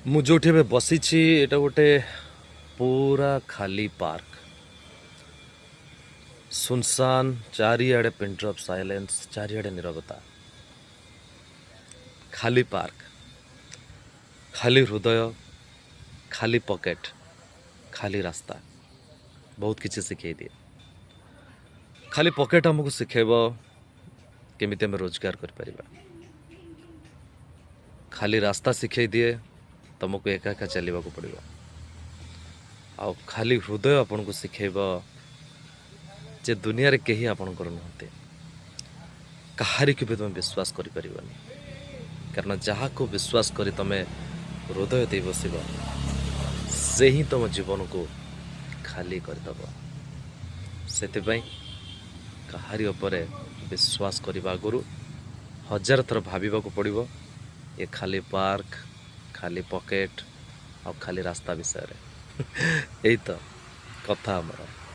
ମୁଁ ଯେଉଁଠି ଏବେ ବସିଛି ଏଇଟା ଗୋଟେ ପୁରା ଖାଲି ପାର୍କ। ସୁନସାନ, ଚାରିଆଡ଼େ ପିନ୍ ଡ୍ରପ୍ ସାଇଲେନ୍ସ, ଚାରିଆଡ଼େ नीरवता। ଖାଲି ପାର୍କ, ଖାଲି ହୃଦୟ, ଖାଲି ପକେଟ, ଖାଲି ରାସ୍ତା। ବହୁତ କିଛି ଶିଖେଇ ଦିଏ। ଖାଲି ପକେଟ ଆମକୁ ଶିଖେଇବ କେମିତି ଆମେ ରୋଜଗାର କରିପାରିବା। ଖାଲି ରାସ୍ତା ଶିଖେଇ ଦିଏ ତମକୁ ଏକା ଏକା ଚାଲିବାକୁ ପଡ଼ିବ। ଆଉ ଖାଲି ହୃଦୟ ଆପଣଙ୍କୁ ଶିଖେଇବ ଯେ ଦୁନିଆରେ କେହି ଆପଣଙ୍କର ନୁହନ୍ତି। କାହାରିକୁ ବି ତୁମେ ବିଶ୍ୱାସ କରିପାରିବନି, କାରଣ ଯାହାକୁ ବିଶ୍ୱାସ କରି ତୁମେ ହୃଦୟ ଦେଇ ବସିବ ସେ ହିଁ ତୁମ ଜୀବନକୁ ଖାଲି କରିଦେବ। ସେଥିପାଇଁ କାହାରି ଉପରେ ବିଶ୍ୱାସ କରିବା ଆଗରୁ 1000 ଥର ଭାବିବାକୁ ପଡ଼ିବ ଏ ଖାଲି ପାର୍କ, ଖାଲି ପକେଟ ଆଉ ଖାଲି ରାସ୍ତା ବିଷୟରେ। ଏଇ ତ କଥା ଆମର।